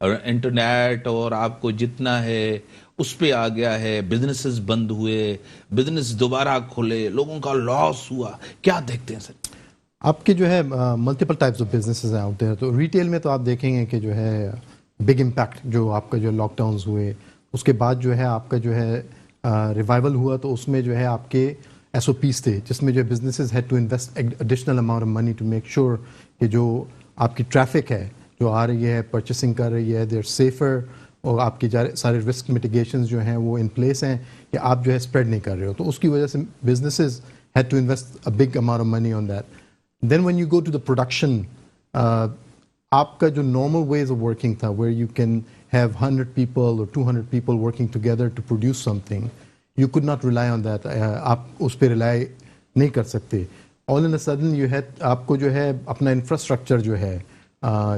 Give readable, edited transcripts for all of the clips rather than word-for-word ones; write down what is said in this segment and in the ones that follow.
اور انٹرنیٹ اور آپ کو جتنا ہے اس پہ آ گیا ہے, بزنسز بند ہوئے, بزنس دوبارہ کھلے, لوگوں کا لاس ہوا, کیا دیکھتے ہیں سر؟ آپ کے جو ہے ملٹیپل ٹائپس آف بزنسز ہیں آؤٹ دیئر. تو ریٹیل میں تو آپ دیکھیں گے کہ جو ہے بگ امپیکٹ جو آپ کا جو لاک ڈاؤنز ہوئے اس کے بعد جو ہے آپ کا جو ہے ریوائول ہوا, تو اس میں جو ہے آپ کے ایس او پیز تھے جس میں جو ہے businesses had to invest additional amount of money to make sure کہ جو آپ کی ٹریفک ہے جو آ رہی ہے پرچیسنگ کر رہی ہے دے آر سیفر, اور آپ کی سارے رسک میٹیگیشنز جو ہیں وہ ان پلیس ہیں کہ آپ جو ہے اسپریڈ نہیں کر رہے ہو. تو اس کی وجہ سے businesses had to invest a big amount of money on that. Then when you go to the production, آپ کا جو normal ways of working تھا where you can have 100 people or 200 people working together to produce something, you could not rely on that. آپ اس پہ rely نہیں کر سکتے. All in a sudden you had آپ کو جو ہے اپنا انفراسٹرکچر جو ہے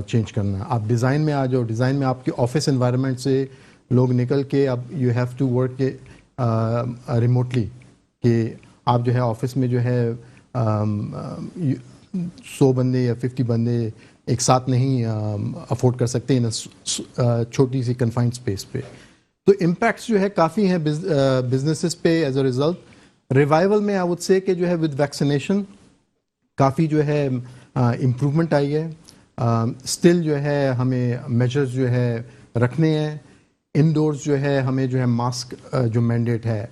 چینج کرنا. آپ ڈیزائن میں آ جاؤ, ڈیزائن میں آپ کے آفس انوائرمنٹ سے لوگ نکل کے اب you have to work remotely, کہ آپ جو ہے آفس میں جو ہے 100 بندے یا 50 بندے ایک ساتھ نہیں افورڈ کر سکتے چھوٹی سی کنفائنڈ اسپیس پہ. تو امپیکٹس جو ہے کافی ہیں بزنسز پہ ایز اے ریزلٹ. ریوائول میں آئی وڈ سے کہ جو ہے ود ویکسینیشن کافی جو ہے امپرومنٹ آئی ہے. اسٹل جو ہے ہمیں میجرز جو ہے رکھنے ہیں. انڈورز جو ہے ہمیں جو ہے ماسک جو مینڈیٹ ہے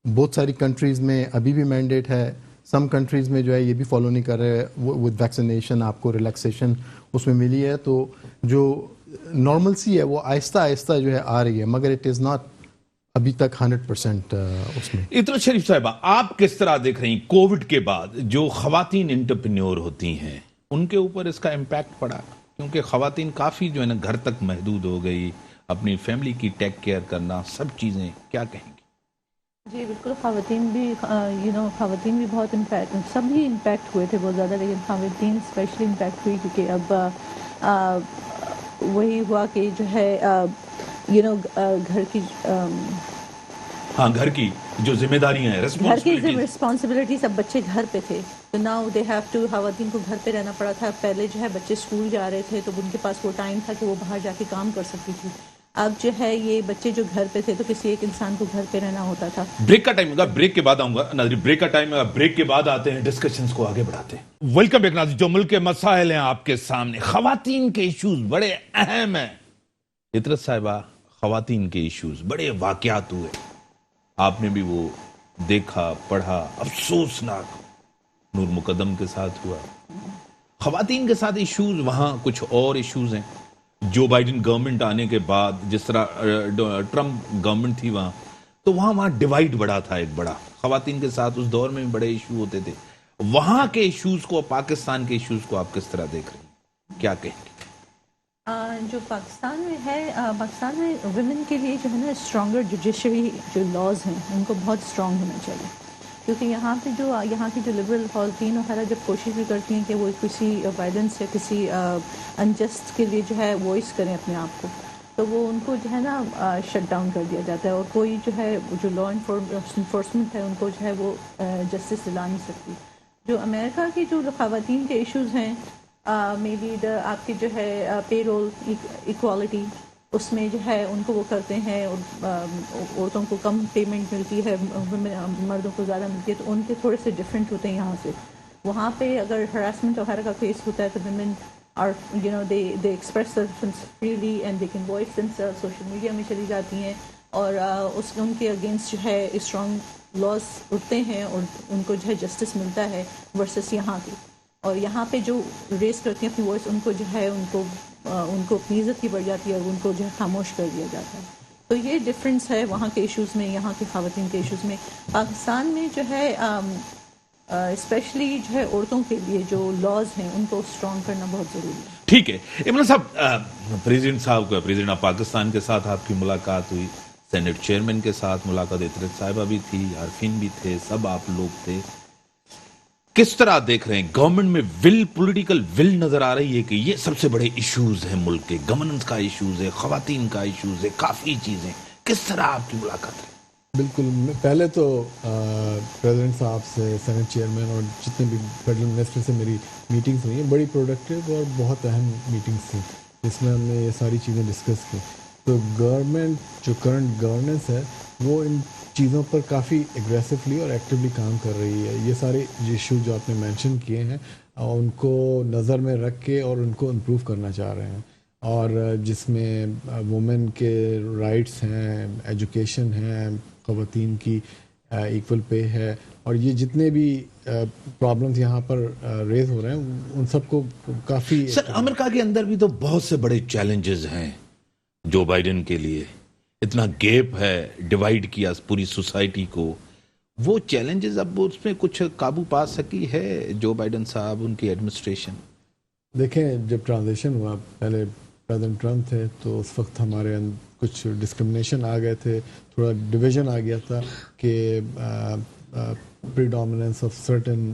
بہت ساری کنٹریز میں ابھی بھی مینڈیٹ ہے. سم کنٹریز میں جو ہے یہ بھی فالو نہیں کر رہے. ود ویکسینیشن آپ کو ریلیکسیشن اس میں ملی ہے, تو جو نارملسی ہے وہ آہستہ آہستہ جو ہے آ رہی ہے, مگر اٹ از ناٹ ابھی تک 100% اس میں. اطرت شریف صاحبہ, آپ کس طرح دیکھ رہی ہیں کووڈ کے بعد جو خواتین انٹرپرینیور ہوتی ہیں ان کے اوپر اس کا امپیکٹ پڑا؟ کیونکہ خواتین کافی جو ہے نا گھر تک محدود ہو گئی, اپنی فیملی کی ٹیک کیئر کرنا, سب چیزیں, کیا کہیں گے؟ جی بالکل, خواتین بھی خواتین بھی بہت سب ہی امپیکٹ ہوئے تھے بہت زیادہ, لیکن خواتین اسپیشلی امپیکٹ ہوئی کیونکہ اب وہی ہوا کہ جو ہے گھر کی گھر کی جو ذمہ داریاں ہیں, گھر کی رسپانسبلٹی, سب بچے گھر پہ تھے تو ناؤ دے ہیو ٹو, خواتین کو گھر پہ رہنا پڑا تھا. پہلے جو ہے بچے اسکول جا رہے تھے تو ان کے پاس وہ ٹائم تھا کہ وہ باہر جا کے کام کر سکتی تھی. اب جو ہے یہ بچے جو گھر پہ تھے تو کسی ایک انسان کو گھر پہ رہنا ہوتا تھا. بریک کا ٹائم ہوگا, بریک کے بعد آؤں گا ناظرین, بریک کا ٹائم ہے, بریک کے بعد آتے ہیں, ڈسکشنز کو آگے بڑھاتے ہیں. ویلکم بیک ناظرین. جو ملک کے مسائل ہیں آپ کے سامنے, خواتین کے ایشوز بڑے اہم ہیں. اطرت صاحبہ, خواتین کے ایشوز, بڑے واقعات ہوئے, آپ نے بھی وہ دیکھا پڑھا, افسوسناک نور مقدم کے ساتھ ہوا. خواتین کے ساتھ ایشوز, وہاں کچھ اور ایشوز ہیں. جو بائیڈن گورنمنٹ آنے کے بعد جس طرح ٹرمپ گورنمنٹ تھی وہاں, تو وہاں ڈیوائیڈ بڑا تھا, ایک بڑا خواتین کے ساتھ اس دور میں بھی بڑے ایشو ہوتے تھے. وہاں کے ایشوز کو, پاکستان کے ایشوز کو آپ کس طرح دیکھ رہے ہیں, کیا کہیں گے؟ جو پاکستان میں ہے, پاکستان میں ویمن کے لیے جو ہے نا اسٹرانگر جوڈیشری جو لاز ہیں ان کو بہت اسٹرانگ ہونا چاہیے, کیونکہ یہاں پہ جو یہاں کی جو لبرل خواتین وغیرہ جب کوشش بھی کرتی ہیں کہ وہ کسی وائلنس یا کسی انجسٹ کے لیے جو ہے وائس کریں اپنے آپ کو, تو وہ ان کو جو ہے نا شٹ ڈاؤن کر دیا جاتا ہے, اور کوئی جو ہے جو لا انفورسمنٹ ہے ان کو جو ہے وہ جسٹس دلا نہیں سکتی. جو امریکہ کی جو خواتین کے ایشوز ہیں, مے بی آپ کی جو ہے پے رول ایکوالٹی, اس میں جو ہے ان کو وہ کرتے ہیں, اور عورتوں کو کم پیمنٹ ملتی ہے, مردوں کو زیادہ ملتی ہے, تو ان کے تھوڑے سے ڈفرینٹ ہوتے ہیں یہاں سے. وہاں پہ اگر ہراسمنٹ وغیرہ کا کیس ہوتا ہے تو women are they express freely and they can voice themselves, social media میں چلی جاتی ہیں, اور ان کے اگینسٹ جو ہے اسٹرانگ لاز اٹھتے ہیں اور ان کو جو ہے جسٹس ملتا ہے, ورسس یہاں کی. اور یہاں پہ جو ریز کرتی ہیں اپنی وائس, ان کو جو ہے ان کو اپنی عزت کی بڑھ جاتی ہے اور ان کو جو ہے خاموش کر دیا جاتا ہے. تو یہ ڈفرینس ہے وہاں کے ایشوز میں, یہاں کی خواتین کے ایشوز میں. پاکستان میں جو ہے اسپیشلی جو ہے عورتوں کے لیے جو لاز ہیں ان کو اسٹرانگ کرنا بہت ضروری ہے. ٹھیک ہے عمران صاحب, پریزیڈنٹ آف پاکستان کے ساتھ آپ کی ملاقات ہوئی, سینٹ چیئرمین کے ساتھ ملاقات, اطرت صاحبہ بھی تھی, عارفین بھی تھے, سب آپ لوگ تھے. کس طرح دیکھ رہے ہیں گورنمنٹ میں پولیٹیکل ول نظر آ رہی ہے کہ یہ سب سے بڑے ایشوز ہیں ملک کے, گورننس کا ایشوز ہے, خواتین کا ایشوز ہے, کافی چیزیں, کس طرح آپ کی ملاقات رہی؟ بالکل, پہلے تو پریزیڈنٹ صاحب سے, سینٹ چیئرمین اور جتنے بھی فیڈرل منسٹر سے میری میٹنگس ہوئی ہیں, بڑی پروڈکٹیو اور بہت اہم میٹنگس تھیں. جس میں ہم نے یہ ساری چیزیں ڈسکس کی. تو گورنمنٹ جو کرنٹ گورننس ہے وہ ان چیزوں پر کافی ایگریسولی اور ایکٹیولی کام کر رہی ہے. یہ سارے ایشو جو آپ نے مینشن کیے ہیں ان کو نظر میں رکھ کے اور ان کو امپروو کرنا چاہ رہے ہیں, اور جس میں وومن کے رائٹس ہیں, ایجوکیشن ہے, خواتین کی ایکول پے ہے, اور یہ جتنے بھی پرابلمس یہاں پر ریز ہو رہے ہیں ان سب کو کافی. سر امریکہ کے اندر بھی تو بہت سے بڑے چیلنجز ہیں جو بائیڈن کے لیے, اتنا گیپ ہے, ڈیوائیڈ کیا پوری سوسائٹی کو, وہ چیلنجز اب اس پہ کچھ قابو پا سکی ہے جو بائیڈن صاحب ان کی ایڈمنسٹریشن؟ دیکھیں جب ٹرانزیشن ہوا, پہلے پریزیڈنٹ ٹرمپ تھے تو اس وقت ہمارے کچھ ڈسکرمنیشن آ گئے تھے, تھوڑا ڈویژن آ گیا تھا کہ predominance of certain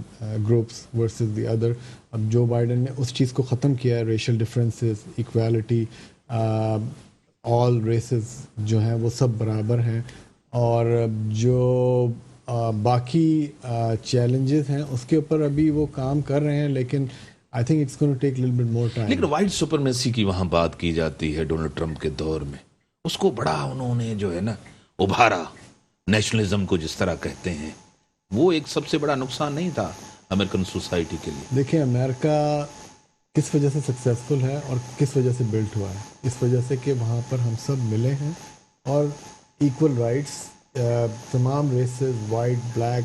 groups versus the other. اب جو بائیڈن نے اس چیز کو ختم کیا ہے, ریشل ڈفرینسز, ایکویلٹی, آل ریسز جو ہیں وہ سب برابر ہیں, اور جو باقی چیلنجز ہیں اس کے اوپر ابھی وہ کام کر رہے ہیں, لیکن I think it's gonna take little bit more time. لیکن وائٹ سپرمیسی کی وہاں بات کی جاتی ہے ڈونلڈ ٹرمپ کے دور میں, اس کو بڑا انہوں نے جو ہے نا ابھارا, نیشنلزم کو جس طرح کہتے ہیں, وہ ایک سب سے بڑا نقصان نہیں تھا امریکن سوسائٹی کے لیے؟ دیکھیں امریکہ کس وجہ سے سکسیزفل ہے اور کس وجہ سے بلٹ ہوا ہے, اس وجہ سے کہ وہاں پر ہم سب ملے ہیں اور ایکول رائٹس, تمام races, white, black,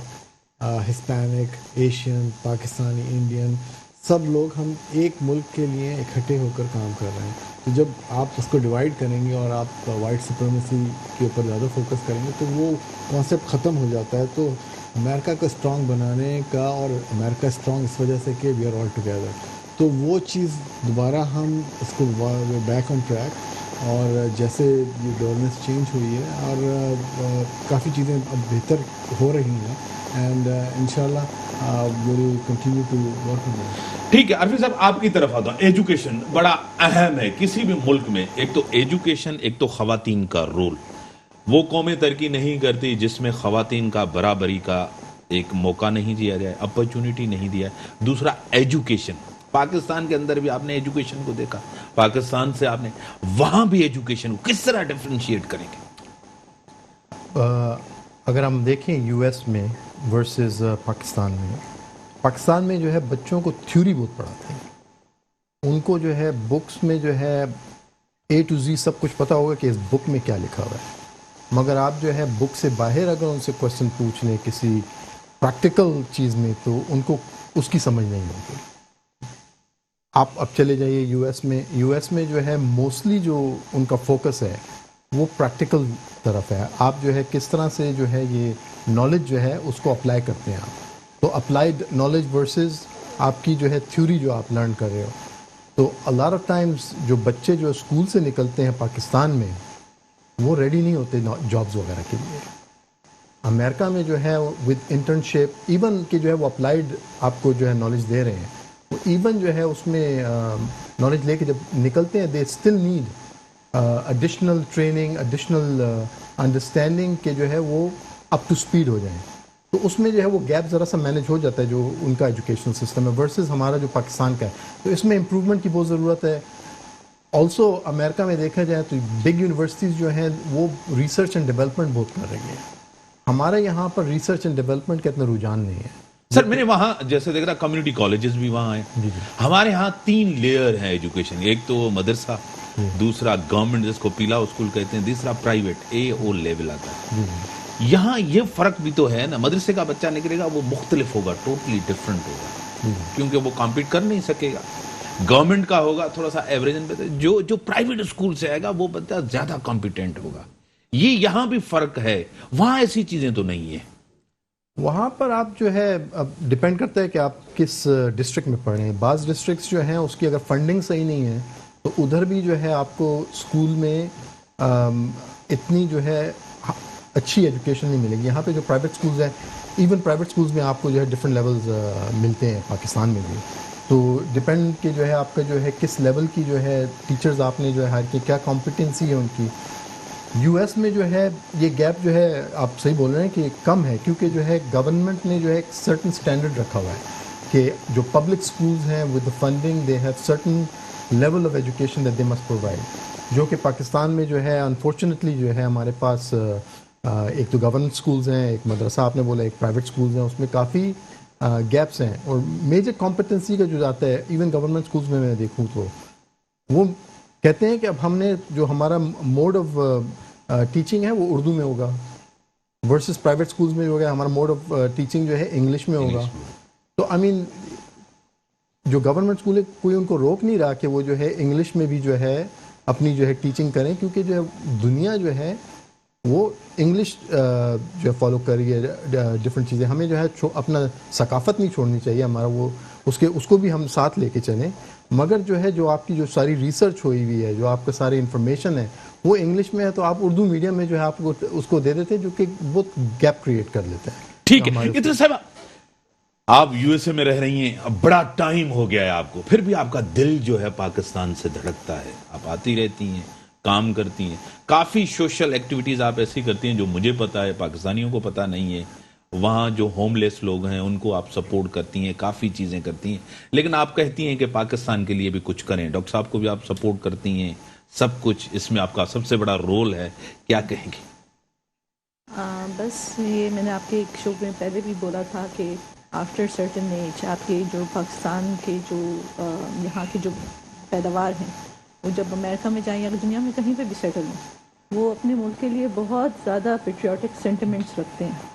Hispanic, Asian, Pakistani, Indian, سب لوگ ہم ایک ملک کے لیے اکٹھے ہو کر کام کر رہے ہیں. تو جب آپ اس کو ڈیوائڈ کریں گے اور آپ وائٹ سپریمیسی کے اوپر زیادہ فوکس کریں گے تو وہ کانسیپٹ ختم ہو جاتا ہے. تو امریکہ کو اسٹرانگ بنانے کا, اور امریکہ اسٹرانگ اس وجہ سے کہ وی آر آل ٹوگیدر, تو وہ چیز دوبارہ ہم اس کو بیک آن ٹریک, اور جیسے یہ گورننس چینج ہوئی ہے اور کافی چیزیں اب بہتر ہو رہی ہیں, اینڈ انشاءاللہ will continue to work on that. ٹھیک ہے عرفی صاحب, آپ کی طرف آتا ہوں. ایجوکیشن بڑا اہم ہے کسی بھی ملک میں. ایک تو ایجوکیشن, ایک تو خواتین کا رول. وہ قومیں ترقی نہیں کرتی جس میں خواتین کا برابری کا ایک موقع نہیں دیا جائے, اپرچونٹی نہیں دیا. دوسرا ایجوکیشن, پاکستان کے اندر بھی آپ نے ایجوکیشن کو دیکھا, پاکستان سے آپ نے, وہاں بھی ایجوکیشن کو کس طرح ڈفرینشیٹ کریں گے؟ اگر ہم دیکھیں یو ایس میں ورسز پاکستان میں جو ہے بچوں کو تھیوری بہت پڑھاتے ہیں, ان کو جو ہے بکس میں جو ہے اے ٹو زی سب کچھ پتہ ہوگا کہ اس بک میں کیا لکھا ہوا ہے, مگر آپ جو ہے بک سے باہر اگر ان سے کوشچن پوچھ لیں کسی پریکٹیکل چیز میں تو ان کو اس کی سمجھ نہیں ہوگی. آپ اب چلے جائیے یو ایس میں جو ہے موسٹلی جو ان کا فوکس ہے وہ پریکٹیکل طرف ہے. آپ جو ہے کس طرح سے جو ہے یہ نالج جو ہے اس کو اپلائی کرتے ہیں آپ, تو اپلائیڈ نالج ورسز آپ کی جو ہے تھیوری جو آپ لرن کر رہے ہو. تو a lot of times جو بچے جو اسکول سے نکلتے ہیں پاکستان میں وہ ریڈی نہیں ہوتے جابز وغیرہ کے لیے. امریکہ میں جو ہے ود انٹرنشپ ایون کہ جو ہے وہ اپلائیڈ آپ کو جو ہے نالج دے رہے ہیں, وہ ایون جو ہے اس میں نالج لے کے جب نکلتے ہیں they still need additional training, additional understanding کہ جو ہے وہ اپ ٹو اسپیڈ ہو جائیں. تو اس میں جو ہے وہ گیپ ذرا سا مینیج ہو جاتا ہے جو ان کا ایجوکیشنل سسٹم ہے ورسز ہمارا جو پاکستان کا ہے. تو اس میں امپروومنٹ کی بہت ضرورت ہے. آلسو امریکہ میں دیکھا جائے تو بگ یونیورسٹیز جو ہیں وہ ریسرچ اینڈ ڈیولپمنٹ بہت کر رہی ہیں. ہمارے یہاں پر ریسرچ اینڈ ڈیولپمنٹ کا اتنا رجحان نہیں ہے. سر میں نے وہاں جیسے دیکھ رہا کمیونٹی کالجز بھی وہاں ہیں. ہمارے ہاں 3 لیئر ہیں ایجوکیشن, ایک تو مدرسہ, دوسرا گورنمنٹ جس کو پیلا اسکول کہتے ہیں, تیسرا پرائیویٹ اے او لیول آتا ہے. یہاں یہ فرق بھی تو ہے نا, مدرسے کا بچہ نکلے گا وہ مختلف ہوگا, ٹوٹلی ڈفرنٹ ہوگا, کیونکہ وہ کمپیٹ کر نہیں سکے گا. گورنمنٹ کا ہوگا تھوڑا سا ایوریج, جو پرائیویٹ اسکول سے آئے گا وہ بچہ زیادہ کمپیٹنٹ ہوگا. یہ یہاں بھی فرق ہے, وہاں ایسی چیزیں تو نہیں ہیں. وہاں پر آپ جو ہے اب ڈپینڈ کرتا ہے کہ آپ کس ڈسٹرکٹ میں پڑھ رہے ہیں. بعض ڈسٹرکٹس جو ہیں اس کی اگر فنڈنگ صحیح نہیں ہے تو ادھر بھی جو ہے آپ کو اسکول میں اتنی جو ہے اچھی ایجوکیشن نہیں ملے گی. یہاں پہ جو پرائیویٹ اسکولز ہیں, ایون پرائیویٹ اسکولز میں آپ کو جو ہے ڈفرینٹ لیولز ملتے ہیں پاکستان میں بھی. تو ڈپینڈ کہ جو ہے آپ کا جو ہے کس لیول کی جو ہے ٹیچرز آپ نے جو ہے ہائر کی, کیا کمپیٹنسی ہے ان کی. یو ایس میں جو ہے یہ گیپ جو ہے آپ صحیح بول رہے ہیں کہ کم ہے, کیونکہ جو ہے گورنمنٹ نے جو ہے ایک سرٹن اسٹینڈرڈ رکھا ہوا ہے کہ جو پبلک اسکولز ہیں with funding they have certain level of education that they must provide, جو کہ پاکستان میں جو ہے انفارچونیٹلی جو ہے ہمارے پاس ایک تو گورنمنٹ اسکولز ہیں, ایک مدرسہ آپ نے بولا, ایک پرائیویٹ اسکولز ہیں, اس میں کافی گیپس ہیں. اور میجر کمپٹنسی کا جو جاتا ہے ایون گورنمنٹ اسکولز میں دیکھوں تو وہ کہتے ہیں کہ اب ہم نے جو ہمارا موڈ آف ٹیچنگ ہے وہ اردو میں ہوگا, ورسز پرائیویٹ اسکولز میں جو ہے ہمارا موڈ آف ٹیچنگ جو ہے انگلش میں ہوگا. تو آئی مین جو گورنمنٹ اسکول ہے کوئی ان کو روک نہیں رہا کہ وہ جو ہے انگلش میں بھی جو ہے اپنی جو ہے ٹیچنگ کریں, کیونکہ جو ہے دنیا جو ہے وہ انگلش جو ہے فالو کر رہی ہے ڈفرینٹ چیزیں. ہمیں جو ہے اپنا ثقافت نہیں چھوڑنی چاہیے, ہمارا وہ اس کو بھی ہم ساتھ لے کے چلیں. مگر جو ہے جو آپ کی جو ساری ریسرچ ہوئی ہوئی ہے, جو آپ کا ساری انفارمیشن ہے وہ انگلش میں ہے, تو آپ اردو میڈیم میں جو ہے آپ کو اس کو دے دیتے, جو کہ بہت گیپ کریٹ کر لیتا ہے. ٹھیک ہے. اتنا صاحب آپ یو ایس اے میں رہ رہی ہیں, اب بڑا ٹائم ہو گیا ہے آپ کو, پھر بھی آپ کا دل جو ہے پاکستان سے دھڑکتا ہے. آپ آتی رہتی ہیں, کام کرتی ہیں, کافی سوشل ایکٹیویٹیز آپ ایسی کرتی ہیں جو مجھے پتا ہے پاکستانیوں کو پتا نہیں ہے. وہاں جو ہوم لیس لوگ ہیں ان کو آپ سپورٹ کرتی ہیں, کافی چیزیں کرتی ہیں, لیکن آپ کہتی ہیں کہ پاکستان کے لیے بھی کچھ کریں. ڈاکٹر صاحب کو بھی آپ سپورٹ کرتی ہیں, سب کچھ اس میں آپ کا سب سے بڑا رول ہے, کیا کہیں گے؟ بس یہ میں نے آپ کے ایک شو میں پہلے بھی بولا تھا کہ آفٹر سرٹن ایج آپ کے جو پاکستان کے جو یہاں کی جو پیداوار ہیں وہ جب امریکہ میں جائیں یا دنیا میں کہیں پہ بھی سیٹل ہوں, وہ اپنے ملک کے لیے بہت زیادہ پیٹریوٹک سینٹیمنٹس رکھتے ہیں.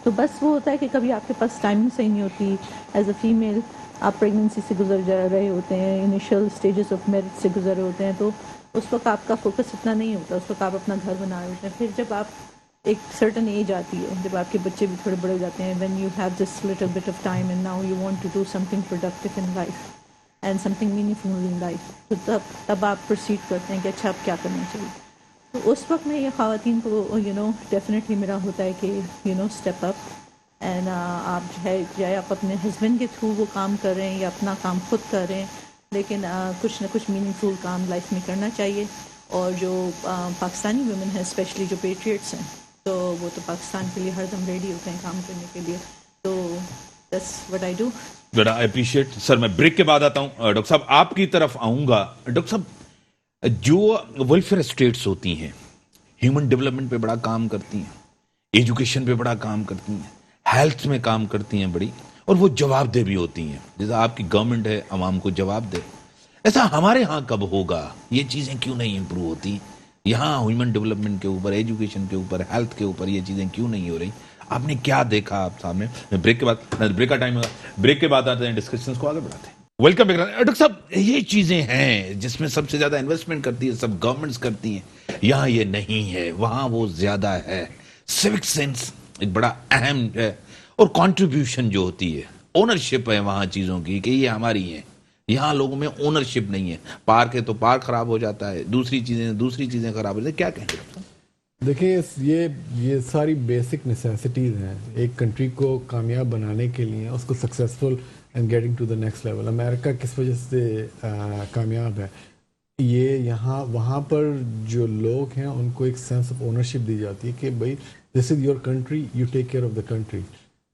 تو بس وہ ہوتا ہے کہ کبھی آپ کے پاس ٹائمنگ صحیح نہیں ہوتی, ایز اے فیمیل آپ پریگننسی سے گزر جا رہے ہوتے ہیں, انیشیل سٹیجز آف میرج سے گزر رہے ہوتے ہیں, تو اس وقت آپ کا فوکس اتنا نہیں ہوتا, اس وقت آپ اپنا گھر بنا رہے ہوتے ہیں. پھر جب آپ ایک سرٹن ایج آتی ہے, جب آپ کے بچے بھی تھوڑے بڑے ہو جاتے ہیں, when you have this little bit of time and now you want to do something productive in life and something meaningful in life, تو تب آپ پروسیڈ کرتے ہیں کہ اچھا اب کیا کرنا چاہیے. تو اس وقت میں یہ خواتین کو ڈیفینیٹلی میرا ہوتا ہے کہ اسٹیپ اپ اینڈ آپ جو ہے چاہے آپ اپنے ہسبینڈ کے تھرو وہ کام کر رہے ہیں یا اپنا کام خود کر رہے ہیں, لیکن کچھ نہ کچھ میننگ فل کام لائف میں کرنا چاہیے. اور جو پاکستانی ویمن ہیں اسپیشلی جو پیٹریٹس ہیں, تو وہ تو پاکستان کے لیے ہر دم ریڈی ہوتے ہیں کام کرنے کے لیے. تو دیٹس وٹ آئی ڈو. بڑا اپریشیٹ. سر میں بریک کے بعد آتا ہوں. ڈاکٹر صاحب آپ کی طرف آؤں گا. ڈاکٹر صاحب جو ویلفیئر اسٹیٹس ہوتی ہیں, ہیومن ڈیولپمنٹ پہ بڑا کام کرتی ہیں, ایجوکیشن پہ بڑا کام کرتی ہیں, ہیلتھ میں کام کرتی ہیں بڑی, اور وہ جواب دہ بھی ہوتی ہیں. جیسا آپ کی گورنمنٹ ہے عوام کو جواب دے, ایسا ہمارے ہاں کب ہوگا؟ یہ چیزیں کیوں نہیں امپروو ہوتی یہاں؟ ہیومن ڈیولپمنٹ کے اوپر, ایجوکیشن کے اوپر, ہیلتھ کے اوپر یہ چیزیں کیوں نہیں ہو رہی؟ آپ نے کیا دیکھا آپ سامنے؟ بریک کے بعد, بریک کا ٹائم ہوگا, بریک کے بعد آتے ہیں, ڈسکشنز کو آگے بڑھاتے ہیں. Welcome back. ڈاکٹر صاحب یہ چیزیں ہیں جس میں سب سے زیادہ انویسٹمنٹ کرتی ہے, سب گورنمنٹس کرتی ہیں, یہاں یہ نہیں ہے, وہاں وہ زیادہ ہے. سیوک سینس ایک بڑا اہم ہے, اور کنٹریبیوشن جو ہوتی ہے, اونرشپ ہے وہاں چیزوں کی کہ یہ ہماری ہیں. یہاں لوگوں میں اونرشپ نہیں ہے. پارک ہے تو پارک خراب ہو جاتا ہے, دوسری چیزیں خراب ہو جاتی ہیں. کیا کہیں گے؟ دیکھیں یہ ساری بیسک نیسیسٹیز ہیں ایک کنٹری کو کامیاب بنانے کے لیے, اس کو successful and getting to the next level. امریکہ کس وجہ سے کامیاب ہے؟ یہ یہاں وہاں پر جو لوگ ہیں ان کو ایک سینس آف اونرشپ دی جاتی ہے کہ بھائی this is your country, you take care of the country.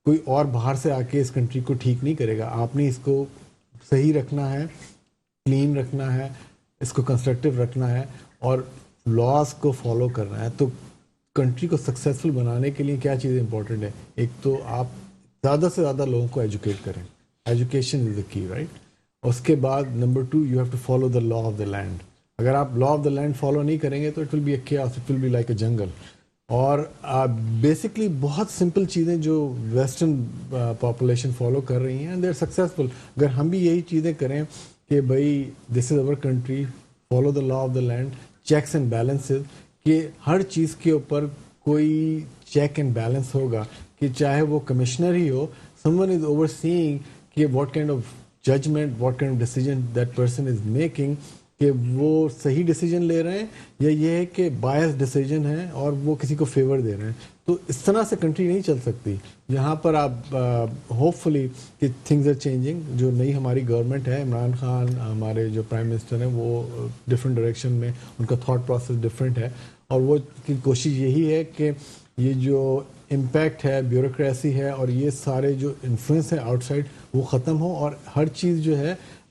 کوئی اور باہر سے آ کے اس کنٹری کو ٹھیک نہیں کرے گا, آپ نے اس کو صحیح رکھنا ہے, کلین رکھنا ہے, اس کو کنسٹرکٹیو رکھنا ہے, اور لاز کو فالو کرنا ہے. تو کنٹری کو سکسیزفل بنانے کے لیے کیا چیزیں امپورٹنٹ ہیں؟ ایک تو آپ زیادہ سے زیادہ لوگوں کو ایجوکیٹ کریں, ایجوکیشن از دا کی, رائٹ. اس کے بعد number 2 you have to follow the law of the land. اگر آپ law of the land follow نہیں کریں گے تو it will be a chaos, it will be like a jungle. اور بیسکلی بہت سمپل چیزیں جو ویسٹرن پاپولیشن فالو کر رہی ہیں اینڈ دے آر سکسیزفل. اگر ہم بھی یہی چیزیں کریں کہ بھائی this is our country, follow the law of the land, checks and balances, کہ ہر چیز کے اوپر کوئی چیک اینڈ بیلنس ہوگا, کہ چاہے وہ کمشنر ہی ہو, someone is overseeing کہ what kind of judgement, what kind of decision that person is making, کہ وہ صحیح ڈیسیجن لے رہے ہیں یا یہ ہے کہ بائس ڈیسیجن ہے اور وہ کسی کو فیور دے رہے ہیں. تو اس طرح سے کنٹری نہیں چل سکتی. یہاں پر آپ ہوپ فلی کہ تھنگز آر چینجنگ. جو نئی ہماری گورنمنٹ ہے, عمران خان ہمارے جو پرائم منسٹر ہیں, وہ ڈفرینٹ ڈائریکشن میں ان کا تھاٹ پروسیس ڈفرینٹ ہے, اور وہ کی کوشش یہی ہے کہ یہ جو امپیکٹ ہے, بیوروکریسی ہے, اور یہ سارے جو انفلوئنس ہے آؤٹ سائڈ, وہ ختم ہو, اور ہر چیز جو ہے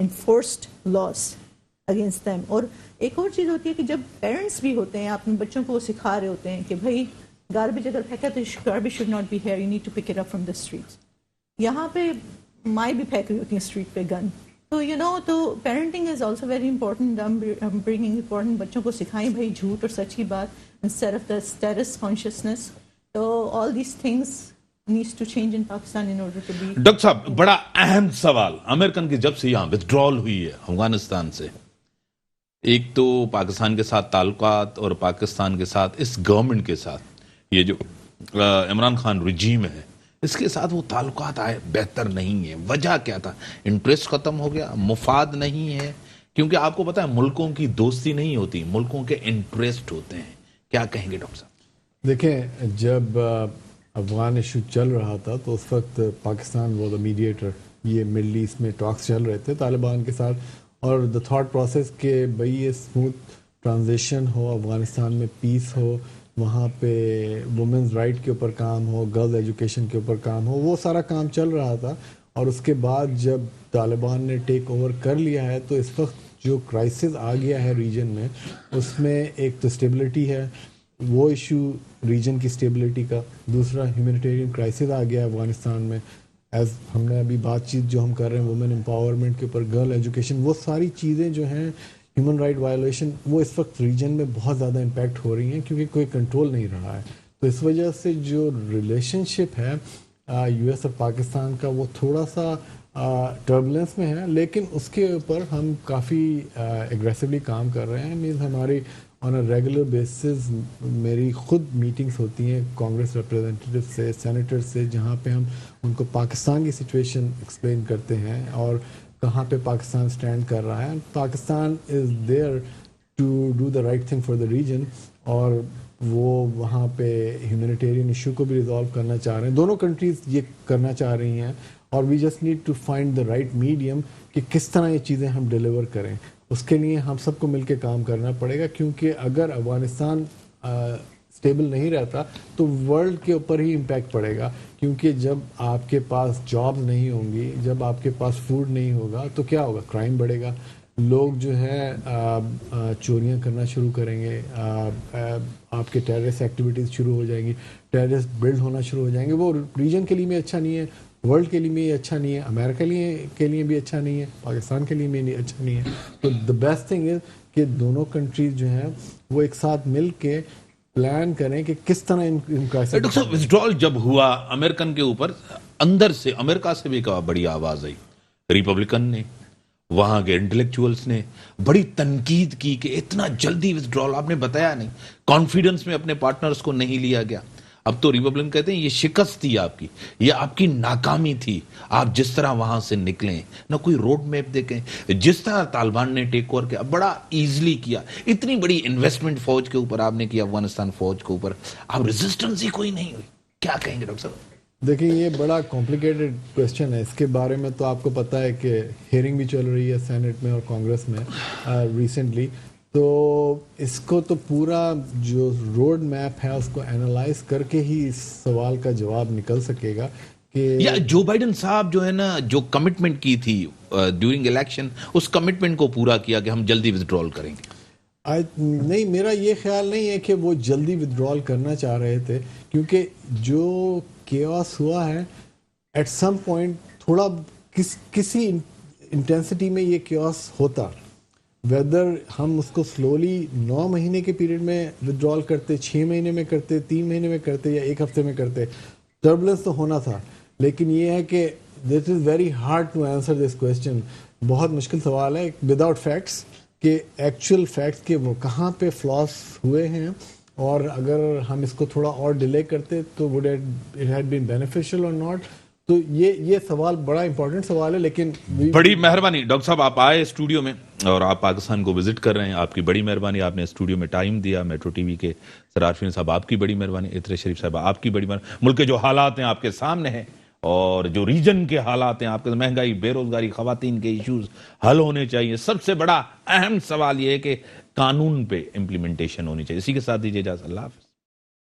enforced laws اگینسٹ دیم. اور ایک اور چیز ہوتی ہے کہ جب پیرنٹس بھی ہوتے ہیں اپنے بچوں کو سکھا رہے ہوتے ہیں کہ بھائی گاربیج اگر پھینکا تو garbage should not be here, you need to pick it up from the streets. یہاں پہ مائیں بھی پھینک رہی ہوتی ہیں اسٹریٹ پہ گن. تو تو parenting is also very important. Bringing important, بچوں کو سکھائیں بھائی جھوٹ اور سچ کی بات instead of the status consciousness. تو all these things needs to change in Pakistan in order to be. Doctor صاحب بڑا اہم سوال, امریکن کی جب سے یہاں ودڈرال ہوئی ہے افغانستان سے, ایک تو پاکستان کے ساتھ تعلقات اور پاکستان کے ساتھ اس گورنمنٹ کے ساتھ یہ جو عمران خان رجیم ہے اس کے ساتھ وہ تعلقات آئے بہتر نہیں ہیں. وجہ کیا تھا؟ انٹرسٹ ختم ہو گیا, مفاد نہیں ہے؟ کیونکہ آپ کو پتا ہے ملکوں کی دوستی نہیں ہوتی, ملکوں کے انٹرسٹ ہوتے ہیں. کیا کہیں گے ڈاکٹر صاحب؟ دیکھیں, جب افغان ایشو چل رہا تھا تو اس وقت پاکستان واز اے میڈیٹر. یہ مڈل ایسٹ میں ٹاکس چل رہے تھے طالبان کے ساتھ, اور دا تھاٹ پروسیس کہ بھئی یہ اسموتھ ٹرانزیشن ہو, افغانستان میں پیس ہو, وہاں پہ وومنز رائٹ کے اوپر کام ہو, گرلز ایجوکیشن کے اوپر کام ہو, وہ سارا کام چل رہا تھا. اور اس کے بعد جب طالبان نے ٹیک اوور کر لیا ہے تو اس وقت جو کرائسس آ گیا ہے ریجن میں, اس میں ایک تو اسٹیبلٹی ہے, وہ ایشو ریجن کی اسٹیبلٹی کا. دوسرا ہیومینیٹیرین کرائسس آ گیا ہے افغانستان میں. ایز ہم نے ابھی بات چیت جو ہم کر رہے ہیں وومن امپاورمنٹ کے اوپر, گرل ایجوکیشن, وہ ساری چیزیں جو ہیں ہیومن رائٹ وائلیشن, وہ اس وقت ریجن میں بہت زیادہ امپیکٹ ہو رہی ہیں کیونکہ کوئی کنٹرول نہیں رہا ہے. تو اس وجہ سے جو ریلیشن شپ ہے یو ایس اور پاکستان کا وہ تھوڑا سا ٹربلنس میں ہے, لیکن اس کے اوپر ہم کافی ایگریسولی کام کر رہے ہیں. مینز ہماری آن اے ریگولر بیسز میری خود میٹنگس ہوتی ہیں کانگریس ریپرزینٹیو سے, سینیٹر سے, جہاں پہ ہم ان کو پاکستان کی سچویشن ایکسپلین کرتے ہیں اور کہاں پہ پاکستان اسٹینڈ کر رہا ہے. Pakistan is there to do the right thing for the region, اور وہ وہاں پہ ہیومینیٹیرین ایشو کو بھی ریزالو کرنا چاہ رہے ہیں. دونوں کنٹریز یہ کرنا چاہ رہی ہیں, اور we just need to find the right medium کہ کس طرح یہ چیزیں ہم ڈیلیور کریں. اس کے لیے ہم سب کو مل کے کام کرنا پڑے گا, کیونکہ اگر افغانستان اسٹیبل نہیں رہتا تو ورلڈ کے اوپر ہی امپیکٹ پڑے گا. کیونکہ جب آپ کے پاس جابز نہیں ہوں گی, جب آپ کے پاس فوڈ نہیں ہوگا تو کیا ہوگا؟ کرائم بڑھے گا, لوگ جو ہے چوریاں کرنا شروع کریں گے, آپ کے ٹیررسٹ ایکٹیویٹیز شروع ہو جائیں گی, ٹیررسٹ بلڈ ہونا شروع ہو جائیں گے. وہ ریجن کے لیے بھی اچھا نہیں ہے, ورلڈ کے لیے بھی اچھا نہیں ہے, امریکہ کے لیے بھی اچھا نہیں ہے, پاکستان کے لیے بھی اچھا نہیں ہے. تو دا بیسٹ تھنگ از کہ دونوں کنٹریز جو ہیں وہ ایک ساتھ مل کے پلان کریں کہ کس طرح ان کا. ڈاکٹر صاحب وتھڈرال جب ہوا امریکن کے اوپر, اندر سے امریکہ سے بھی بڑی آواز آئی, ریپبلکن نے, وہاں کے انٹلیکچوئلس نے بڑی تنقید کی کہ اتنا جلدی وتھڈرال آپ نے بتایا نہیں, کانفیڈنس میں اپنے پارٹنرز کو نہیں لیا گیا. اب تو ریپبلکن کہتے ہیں یہ شکست تھی آپ کی, یہ آپ کی ناکامی تھی, آپ جس طرح وہاں سے نکلیں, نہ کوئی روڈ میپ دیکھیں, جس طرح طالبان نے ٹیک اوور کیا بڑا ایزلی کیا, اتنی بڑی انویسٹمنٹ فوج کے اوپر آپ نے کیا, افغانستان فوج کے اوپر, اب ریزسٹنس ہی کوئی نہیں ہوئی. کیا کہیں گے ڈاکٹر صاحب؟ دیکھیں یہ بڑا کمپلیکیٹڈ کویشچن ہے. اس کے بارے میں تو آپ کو پتہ ہے کہ ہیئرنگ بھی چل رہی ہے سینٹ میں اور کانگریس میں ریسنٹلی. تو اس کو تو پورا جو روڈ میپ ہے اس کو اینالائز کر کے ہی اس سوال کا جواب نکل سکے گا کہ یا جو بائیڈن صاحب جو ہے نا جو کمٹمنٹ کی تھی ڈیورنگ الیکشن, اس کمٹمنٹ کو پورا کیا کہ ہم جلدی ودڈرال کریں گے. نہیں, میرا یہ خیال نہیں ہے کہ وہ جلدی ودڈرال کرنا چاہ رہے تھے, کیونکہ جو کیوس ہوا ہے ایٹ سم پوائنٹ تھوڑا کسی انٹینسٹی میں یہ کیوس ہوتا, ویدر ہم اس کو سلولی 9 مہینے کے پیریڈ میں ودڈرال کرتے, 6 مہینے میں کرتے, 3 مہینے میں کرتے, یا 1 ہفتے میں کرتے, ٹربلنس تو ہونا تھا. لیکن یہ ہے کہ this is very hard to answer this question. بہت مشکل سوال ہے وداؤٹ فیکٹس, کہ ایکچوئل فیکٹس کہ وہ کہاں پہ فلاس ہوئے ہیں, اور اگر ہم اس کو تھوڑا اور ڈیلے کرتے تو would it had been beneficial اور ناٹ. تو یہ سوال بڑا امپورٹنٹ سوال ہے. لیکن بڑی مہربانی ڈاکٹر صاحب, آپ آئے اسٹوڈیو میں اور آپ پاکستان کو وزٹ کر رہے ہیں, آپ کی بڑی مہربانی, آپ نے اسٹوڈیو میں ٹائم دیا. میٹرو ٹی وی کے سرارفین صاحب آپ کی بڑی مہربانی, اطہر شریف صاحب آپ کی بڑی مہربانی. ملک کے جو حالات ہیں آپ کے سامنے ہیں, اور جو ریجن کے حالات ہیں آپ کے, مہنگائی, بے روزگاری, خواتین کے ایشوز حل ہونے چاہیے. سب سے بڑا اہم سوال یہ ہے کہ قانون پہ امپلیمنٹیشن ہونی چاہیے. اسی کے ساتھ دیجیے اجازت, اللہ حافظ.